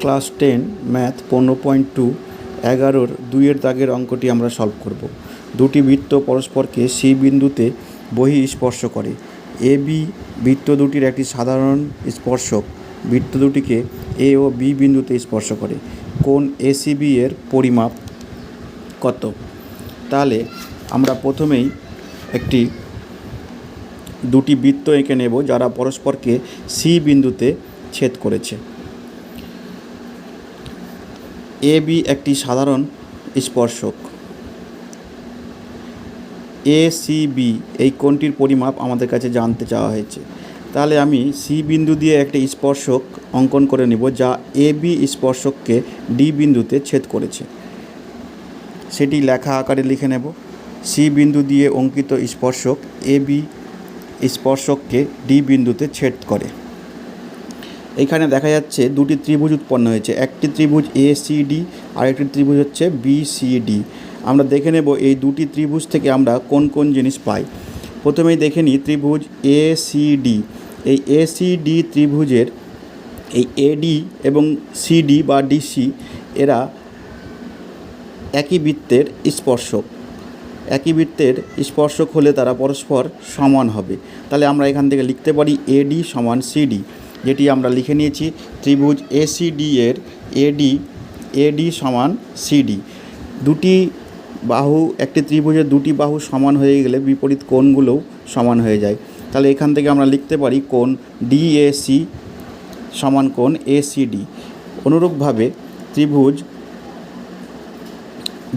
Class 10 math 15.2 11-র 2-এর দাগের অঙ্কটি আমরা সলভ করব। দুটি বৃত্ত পরস্পরকে সি বিন্দুতে বহিঃস্পর্শ করে। এ বি বৃত্ত দুটির একটি সাধারণ স্পর্শক বৃত্ত দুটিকে এ ও বি বিন্দুতে স্পর্শ করে। কোণ এসিবি এর পরিমাপ কত? তাহলে আমরা প্রথমেই দুটি বৃত্ত এঁকে নেব যারা পরস্পরকে সি বিন্দুতে ছেদ করেছে। এ বি একটি সাধারণ স্পর্শক। এ সি বি এই কোণটির পরিমাপ আমাদের কাছে জানতে চাওয়া হয়েছে। তাহলে আমি সি বিন্দু দিয়ে একটি স্পর্শক অঙ্কন করে নেব যা এ বি স্পর্শককে ডি বিন্দুতে ছেদ করেছে। সেটি লেখা আকারে লিখে নেব। সি বিন্দু দিয়ে অঙ্কিত স্পর্শক এ বি স্পর্শককে ডি বিন্দুতে ছেদ করে। এইখানে দেখা যাচ্ছে দুটি ত্রিভুজ উৎপন্ন হয়েছে, একটি ত্রিভুজ এ সি ডি আর একটি ত্রিভুজ হচ্ছে বি সি ডি। আমরা দেখে নেব এই দুটি ত্রিভুজ থেকে আমরা কোন কোন জিনিস পাই। প্রথমেই দেখে নিই ত্রিভুজ এ সি ডি। এই এ সি ডি ত্রিভুজের এই এডি এবং সিডি বা ডিসি এরা একই বৃত্তের স্পর্শক। একই বৃত্তের স্পর্শক হলে তারা পরস্পর সমান হবে। তাহলে আমরা এখান থেকে লিখতে পারি এডি সমান সিডি, যেটি আমরা লিখে নিয়েছি। ত্রিভুজ এসিডি এর এডি সমান সিডি। দুটি বাহু একটি ত্রিভুজের দুটি বাহু সমান হয়ে গেলে বিপরীত কোণগুলোও সমান হয়ে যায়। তাহলে এখান থেকে আমরা লিখতে পারি কোণ ডিএসি সমান কোণ এসিডি। অনুরূপভাবে ত্রিভুজ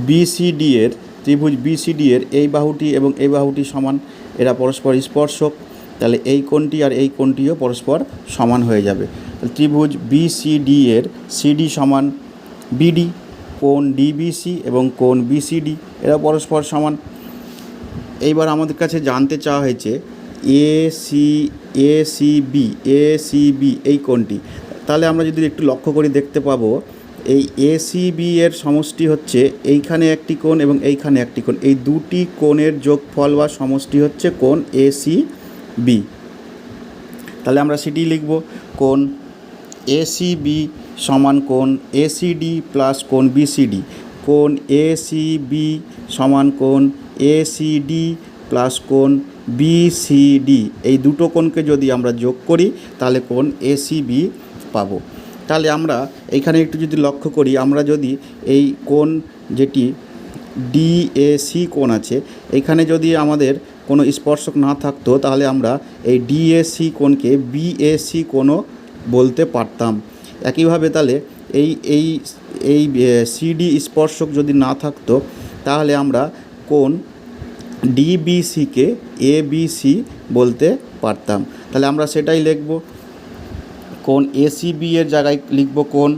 বিসিডি এর এই বাহুটি এবং এই বাহুটি সমান, এরা পরস্পর স্পর্শক। তাহলে এই কোণটি আর এই কোণটিও পরস্পর সমান হয়ে যাবে। ত্রিভুজ বিসিডি এর সিডি সমান বিডি, কোণ ডিবিসি এবং কোণ বিসিডি এরা পরস্পর সমান। এইবার আমাদের কাছে জানতে চাওয়া হয়েছে এসিবি এই কোণটি। তাহলে আমরা যদি একটু লক্ষ্য করি দেখতে পাবো এই এসিবি এর সমষ্টি হচ্ছে এইখানে একটি কোণ এবং এইখানে একটি কোণ। এই দুটি কোণের যোগফল বা সমষ্টি হচ্ছে কোণ এসিবি। তাহলে আমরা সেটি লিখব, কোণ এসিবি সমান কোণ এসিডি প্লাস কোণ বিসিডি। কোণ এসিবি সমান কোণ এসিডি প্লাস কোণ বিসিডি। এই দুটো কোণকে যদি আমরা যোগ করি তাহলে কোণ এসিবি পাবো। তাহলে আমরা এইখানে একটু যদি লক্ষ্য করি, আমরা যদি এই কোণ যেটি ডিএসি কোণ আছে, এইখানে যদি আমাদের কোনো স্পর্শক না থাকতো তাহলে আমরা এই ডিএসি কোণকে বিএসি কোণও বলতে পারতাম। একইভাবে তাহলে এই সিডি স্পর্শক যদি না থাকতো তাহলে আমরা কোণ ডিবিসিকে এবিসি বলতে পারতাম। তাহলে আমরা সেটাই লিখব। কোণ এসিবি এর জায়গায় লিখব কোণ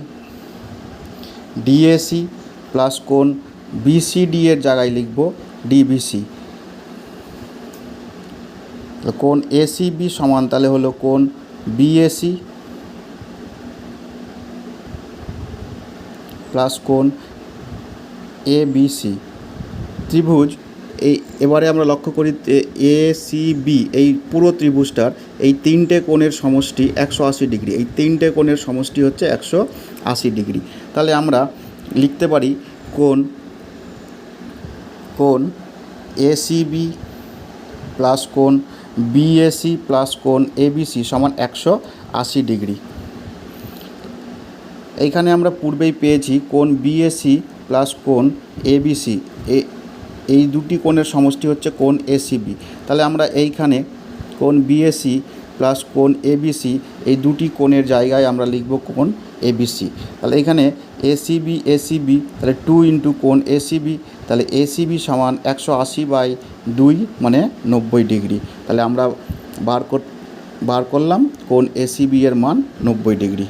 ডিএসি প্লাস কোণ বিসিডি এর জায়গায় লিখব ডিবিসি। কোণ এসিবি সমান তাহলে হলো কোণ বিএসি প্লাস কোণ এবিসি। ত্রিভুজ এবারে আমরা লক্ষ্য করি এসিবি এই পুরো ত্রিভুজটার এই তিনটে কোণের সমষ্টি 180 ডিগ্রি। এই তিনটে কোণের সমষ্টি হচ্ছে 180 ডিগ্রি। তাহলে আমরা লিখতে পারি কোণ এসিবি প্লাস কোণ বিএসি প্লাস কোণ এবিসি সমান 180 ডিগ্রি। এইখানে আমরা পূর্বেই পেয়েছি কোণ বিএসি প্লাস কোণ এবিসি এই দুটি কোণের সমষ্টি হচ্ছে কোণ এসিবি। তাহলে আমরা এইখানে কোণ বিএসি প্লাস কোণ এবিসি এই দুটি কোণের জায়গায় আমরা লিখব কোণ এবিসি। তাহলে এখানে এসিবি তাহলে 2 ইন্টু কোণ এসিবি, তাহলে এসিবি সমান 180/2 মানে 90 ডিগ্রি। তাহলে আমরা বার করলাম কোণ এসিবি এর মান 90 ডিগ্রি।